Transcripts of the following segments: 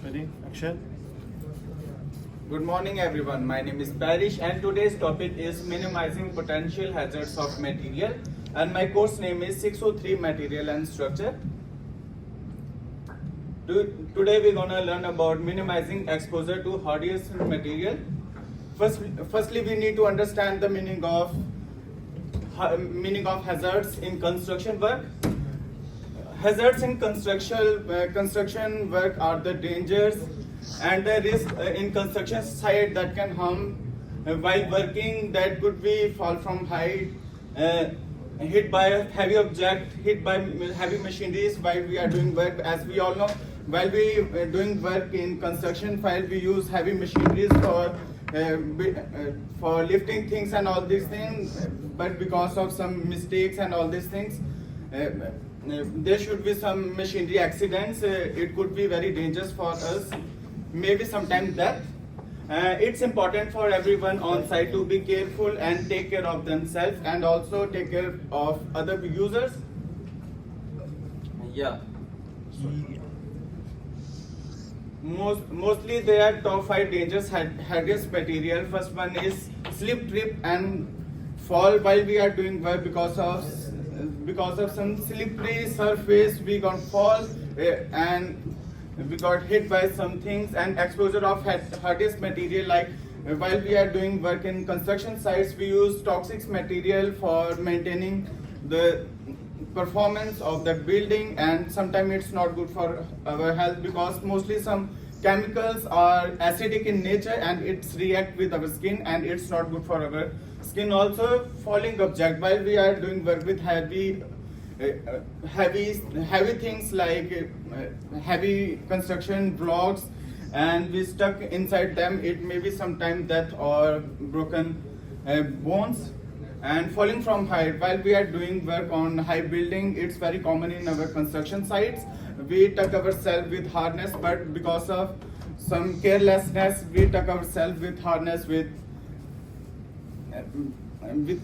Ready? Action. Good morning everyone, my name is Parish and today's topic is minimizing potential hazards of material and my course name is 603 Material and Structure. Today we're gonna learn about minimizing exposure to hazardous material. Firstly we need to understand the meaning of hazards in construction work. Hazards in construction work are the dangers and the risk in construction site that can harm while working. That could be fall from height, hit by a heavy object, hit by heavy machineries while we are doing work. As we all know, while we doing work in construction, while we use heavy machineries for lifting things and all these things, but because of some mistakes and all these things, there should be some machinery accidents. It could be very dangerous for us, maybe sometimes death. It's important for everyone on site to be careful and take care of themselves and also take care of other users. Yeah. Mostly there are top 5 dangerous hazardous material. First one is slip, trip and fall while we are doing work. Because of some slippery surface we got fall and we got hit by some things. And exposure of hazardous material, like while we are doing work in construction sites, we use toxic material for maintaining the performance of the building, and sometimes it's not good for our health because mostly some chemicals are acidic in nature and it's react with our skin and it's not good for our skin. Also falling object while we are doing work with heavy things like heavy construction blocks and we stuck inside them, it may be sometime death or broken bones. And falling from height while we are doing work on high building, it's very common in our construction sites. We tuck ourselves with harness, but because of some carelessness we tuck ourselves with harness with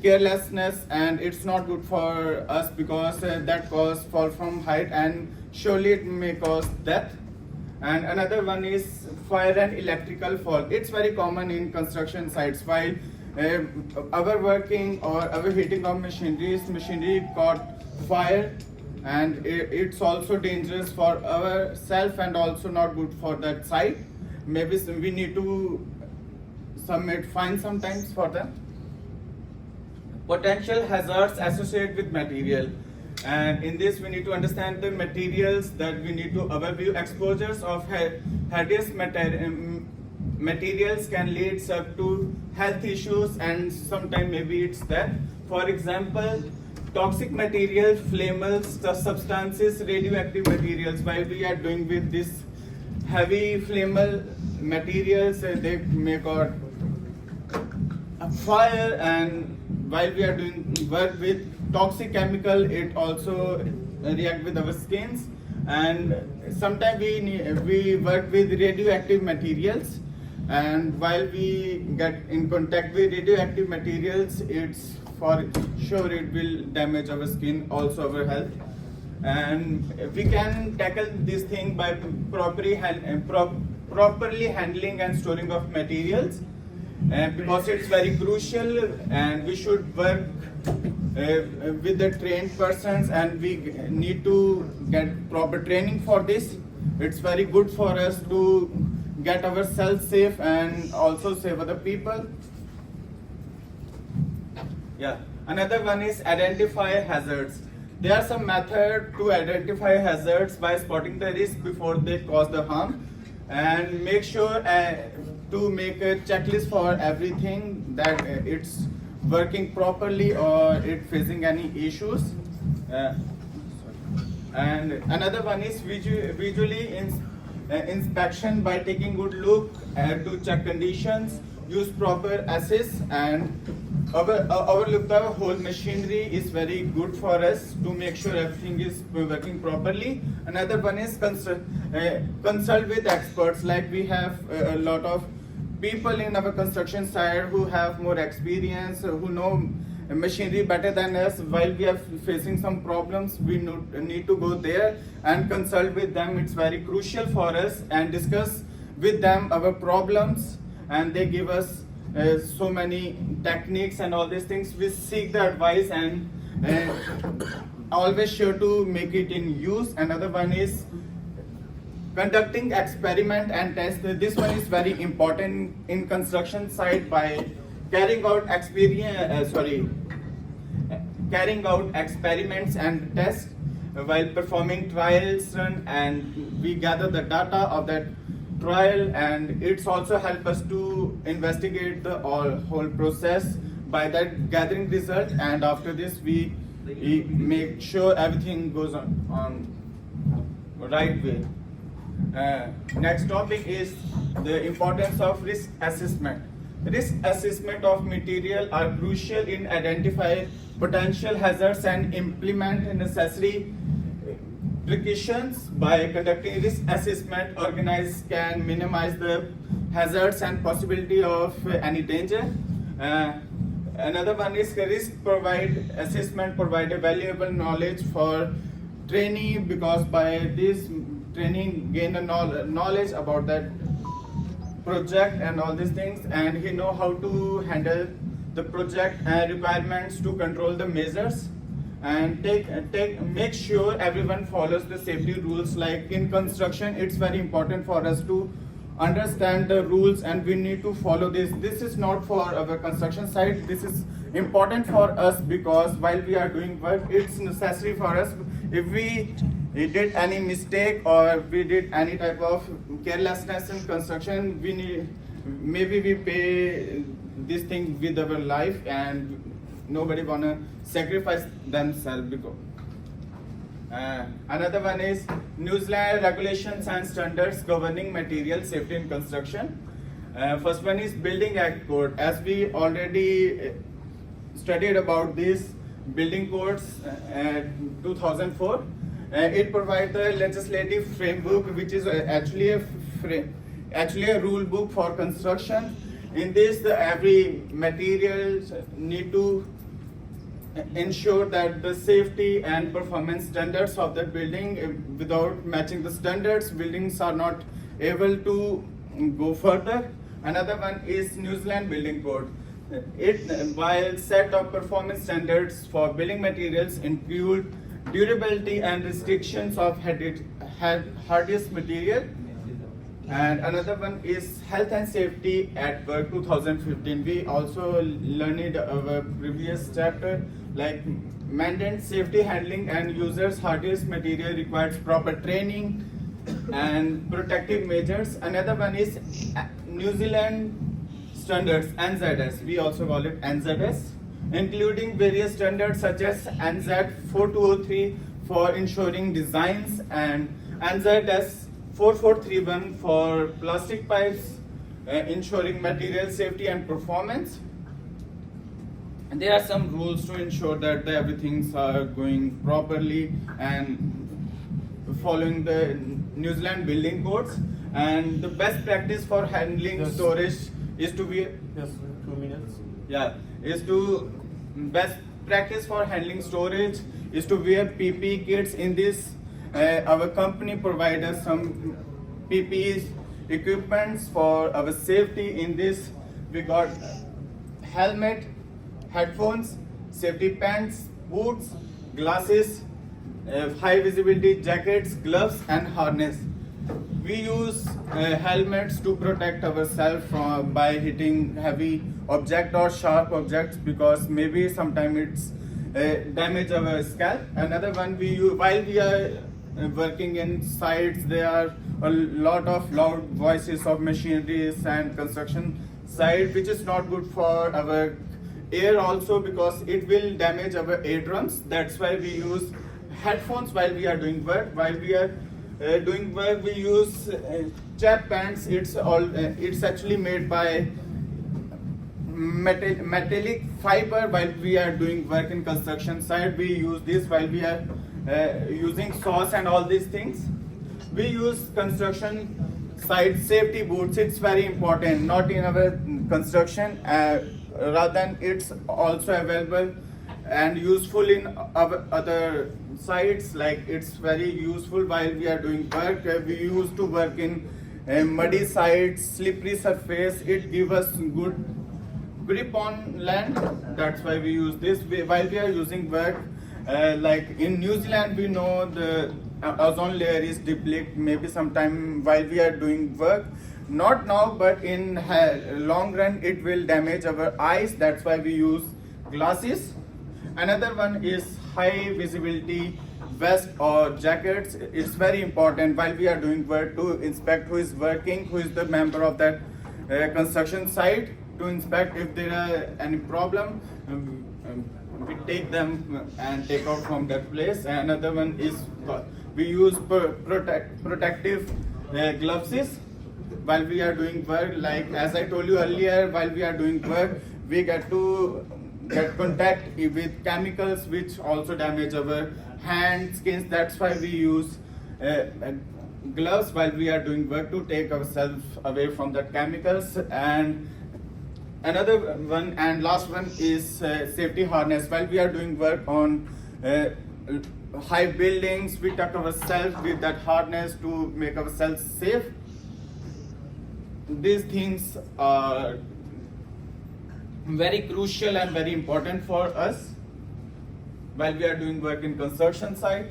carelessness, and it's not good for us because that cause fall from height and surely it may cause death. And another one is fire and electrical fall. It's very common in construction sites while our working or our heating of machinery caught fire, and it's also dangerous for ourselves and also not good for that site. Maybe we need to submit fine sometimes for them. Potential hazards associated with material, and in this we need to understand the materials that we need to overview. Exposures of hazardous materials can lead up to health issues and sometimes maybe it's death. For example, toxic materials, flammable substances, radioactive materials. While we are doing with this heavy flammable materials, they may cause a fire, and while we are doing work with toxic chemical, it also react with our skins. And sometimes we work with radioactive materials, and while we get in contact with radioactive materials, it's for sure it will damage our skin, also our health. And we can tackle this thing by properly handling and storing of materials, because it's very crucial, and we should work with the trained persons, and we need to get proper training for this. It's very good for us to get ourselves safe and also save other people. Yeah. Another one is identify hazards. There are some methods to identify hazards by spotting the risk before they cause the harm, and make sure to make a checklist for everything that it's working properly or it facing any issues. And another one is visually inspection by taking good look to check conditions, use proper assess, and overlook the whole machinery is very good for us to make sure everything is working properly. Another one is consult with experts. Like we have a lot of people in our construction site who have more experience, who know machinery better than us. While we are facing some problems, we need to go there and consult with them. It's very crucial for us and discuss with them our problems, and they give us so many techniques and all these things. We seek the advice and always sure to make it in use. Another one is conducting experiment and test. This one is very important in construction site by carrying out carrying out experiments and tests while performing trials run, and we gather the data of that trial, and it's also help us to investigate the whole process by that gathering result, and after this we make sure everything goes on right way. Next topic is the importance of risk assessment. Risk assessment of material are crucial in identifying potential hazards and implement necessary precautions. By conducting risk assessment, organizers can minimize the hazards and possibility of any danger. Another one is risk assessment provide a valuable knowledge for trainee, because by this training gain a knowledge about that project and all these things, and he know how to handle the project and requirements to control the measures, and make sure everyone follows the safety rules. Like in construction, it's very important for us to understand the rules and we need to follow this. This is not for our construction site, this is important for us, because while we are doing work, it's necessary for us. If we did any mistake or we did any type of carelessness in construction, maybe we pay this thing with our life, and nobody wanna sacrifice themselves because. Another one is New Zealand regulations and standards governing material safety in construction. First one is Building Act Code. As we already studied about this building codes 2004, it provides the legislative framework, which is actually a rule book for construction. In this, every material need to ensure that the safety and performance standards of the building, without matching the standards, buildings are not able to go further. Another one is New Zealand Building Code. While set of performance standards for building materials include durability and restrictions of hardest material. And another one is Health and Safety at Work 2015. We also learned our previous chapter, like mandate safety handling and users hardest material requires proper training and protective measures. Another one is New Zealand standards, NZS. We also call it NZS, including various standards such as NZ 4203 for ensuring designs and NZS 4431 for plastic pipes, ensuring material safety and performance. And there are some rules to ensure that everything's are going properly and following the New Zealand building codes. And the best practice for handling storage is to be 2 minutes. Yeah, is to best practice for handling storage is to wear PPE kits. In this, our company provides us some PPE equipments for our safety. In this, we got helmet, headphones, safety pants, boots, glasses, high visibility jackets, gloves, and harness. We use helmets to protect ourselves by hitting heavy object or sharp objects, because maybe sometime it's damage our scalp. Another one we use while we are working in sites, there are a lot of loud voices of machineries and construction site, which is not good for our ear also, because it will damage our eardrums. That's why we use headphones while we are doing work. While we are doing work, we use chap pants. It's actually made by metallic fiber. While we are doing work in construction site, we use this. While we are using saws and all these things, we use construction site safety boots. It's very important, not in our construction, rather than it's also available and useful in other sites. Like it's very useful while we are doing work. We used to work in muddy sites, slippery surface. It gives us good grip on land. That's why we use this. While we are using work, like in New Zealand, we know the ozone layer is depleted. Maybe sometime while we are doing work, not now, but in long run, it will damage our eyes. That's why we use glasses. Another one is high visibility vest or jackets. It's very important while we are doing work to inspect who is working, who is the member of that construction site, to inspect if there are any problem. We take them and take out from that place. Another one is we use protective gloves while we are doing work. Like as I told you earlier, while we are doing work, we get contact with chemicals which also damage our hands, skins. That's why we use gloves while we are doing work to take ourselves away from the chemicals. And another one and last one is safety harness. While we are doing work on high buildings, we tuck ourselves with that harness to make ourselves safe. These things are very crucial and very important for us while we are doing work in construction site.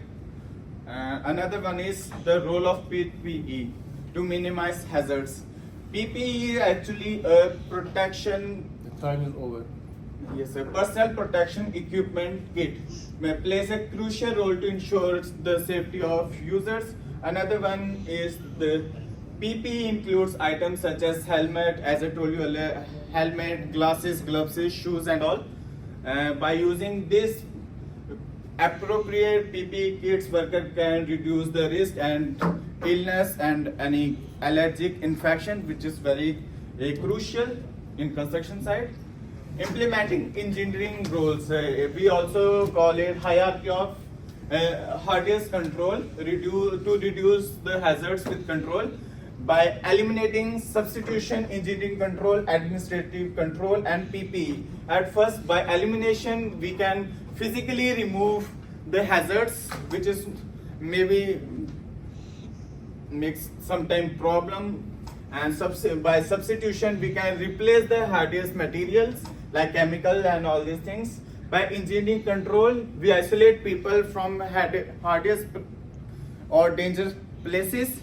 Another one is the role of PPE to minimize hazards. PPE is actually a protection. The time is over. Yes, a personal protection equipment kit plays a crucial role to ensure the safety of users. Another one is the PPE includes items such as helmet, as I told you earlier, helmet, glasses, gloves, shoes and all. By using this appropriate PPE kits, worker can reduce the risk and illness and any allergic infection, which is very crucial in construction site. Implementing engineering rules, we also call it hierarchy of hardest control, to reduce the hazards with control by eliminating substitution, engineering control, administrative control and PPE. At first, by elimination, we can physically remove the hazards, which is maybe makes sometime problem, and by substitution we can replace the hardest materials like chemical and all these things. By engineering control, we isolate people from hardest or dangerous places,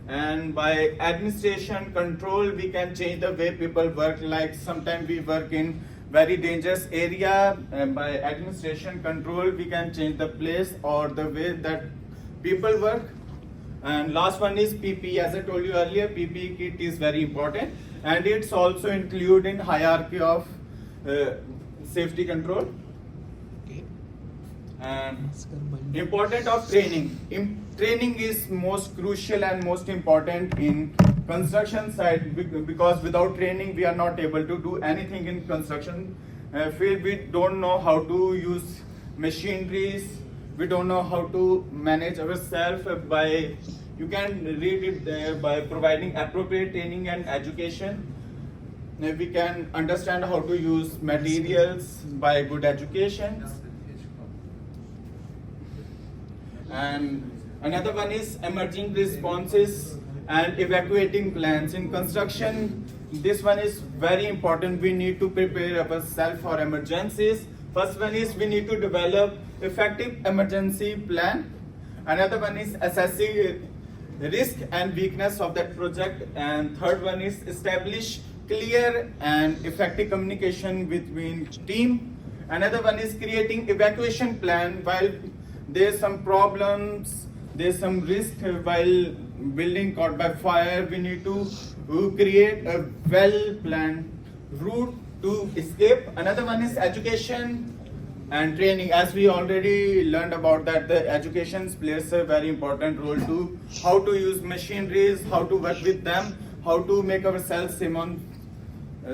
and by administration control we can change the way people work. Like sometimes we work in very dangerous area, and by administration control we can change the place or the way that people work. And last one is PPE. As I told you earlier, PPE kit is very important, and it's also included in hierarchy of safety control. And important of training. Training is most crucial and most important in construction site, because without training we are not able to do anything in construction field. We don't know how to use machineries, we don't know how to manage ourselves. You can read it there, by providing appropriate training and education, we can understand how to use materials by good education. And another one is emerging responses and evacuating plans. In construction, this one is very important. We need to prepare ourselves for emergencies. First one is we need to develop effective emergency plan. Another one is assessing risk and weakness of that project. And third one is establish clear and effective communication between team. Another one is creating evacuation plan. While there's some problems, there's some risk while building caught by fire, we need to create a well-planned route to escape. Another one is education and training. As we already learned about that, the education plays a very important role to how to use machineries, how to work with them, how to make ourselves safe on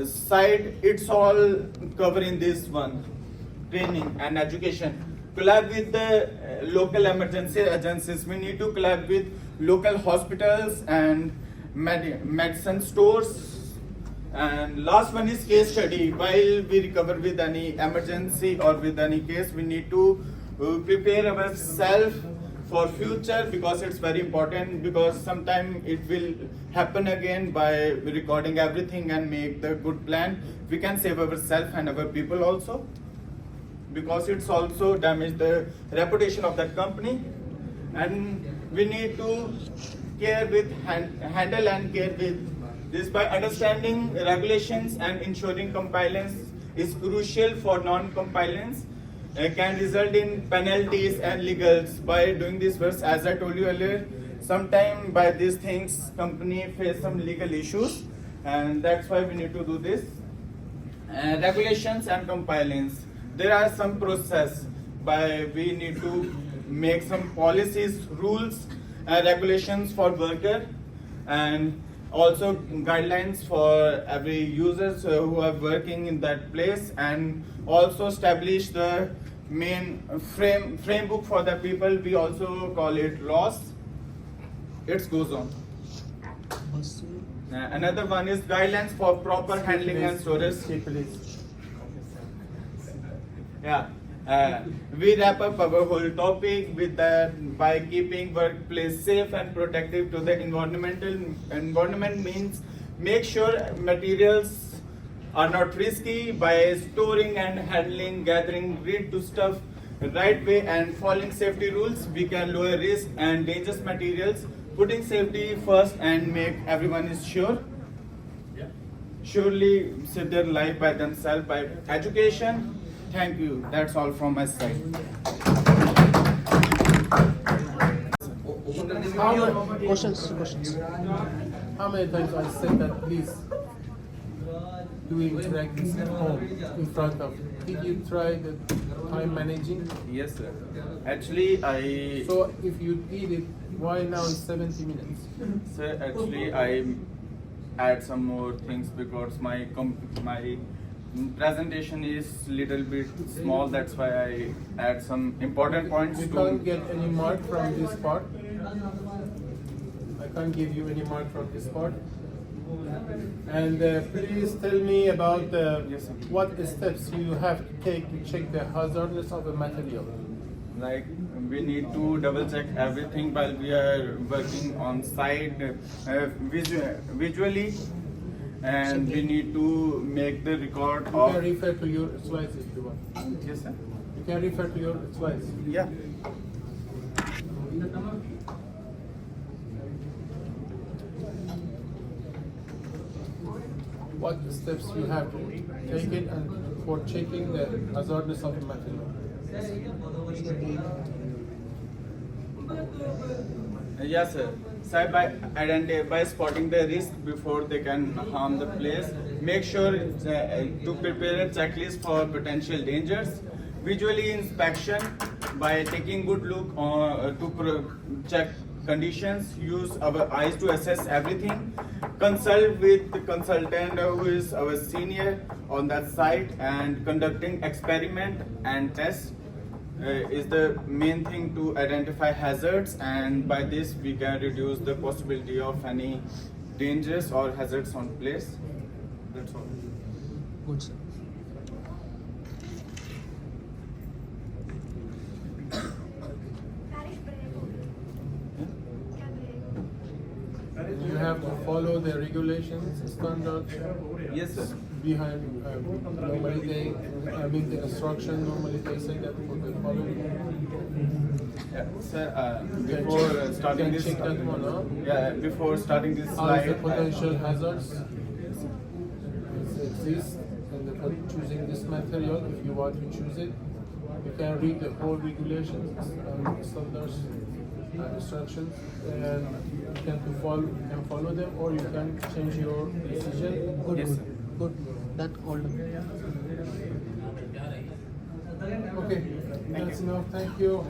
site. It's all covered in this one, training and education. Collab with the local emergency agencies. We need to collab with local hospitals and medicine stores And last one is case study. While we recover with any emergency or with any case, we need to prepare ourselves for future, because it's very important, because sometime it will happen again. By recording everything and make the good plan, we can save ourselves and our people also, because it's also damage the reputation of that company. And we need to care with handle and care with this by understanding regulations and ensuring compliance is crucial. For non-compliance can result in penalties and legals. By doing this verse, as I told you earlier, sometime by these things company face some legal issues, and that's why we need to do this. Regulations and compliance, there are some process by we need to make some policies, rules, regulations for worker, and also guidelines for every users who are working in that place, and also establish the main framework for the people. We also call it laws. It goes on. Another one is guidelines for proper handling and storage. Yeah. We wrap up our whole topic with that by keeping workplace safe and protective to the environment means make sure materials are not risky. By storing and handling, gathering read to stuff right way and following safety rules, we can lower risk and dangerous materials, putting safety first and make everyone is sure. Surely save their life by themselves by education. Thank you. That's all from my side. Questions. How many times I said that please doing practice at home in front of? Did you try the time managing? Yes, sir. Actually, I. So if you did it, why now is 70 minutes? Sir, actually, I add some more things because my presentation is little bit small. That's why I add some important points. You to can't get any mark from this part. I can't give you any mark from this part. And please tell me about Yes, sir. what steps you have to take to check the hazardness of a material. Like we need to double check everything while we are working on site visually, and we need to make the record You of. can refer to your slides if you want. Yes, sir. You can refer to your slides. Yeah. What steps you have to take it and for checking the hazardness of the material. Yes, sir. So by spotting the risk before they can harm the place, make sure to prepare a checklist for potential dangers. Visually inspection by taking good look check conditions. Use our eyes to assess everything. Consult with the consultant who is our senior on that site, and conducting experiment and test is the main thing to identify hazards, and by this we can reduce the possibility of any dangers or hazards on place. That's all. Good, sir. You have to follow the regulations, standards. Yes, sir. Behind normally the instruction normally they say that for the following. Yeah, sir. Before starting this, check that one, huh? yeah, before starting this All the slide, potential hazards exist, and for choosing this material, if you want to choose it, you can read the whole regulations and standards and instructions, and you can follow them, or you can change your decision. Yes, sir. Good. That all. Okay, that's enough. Thank you.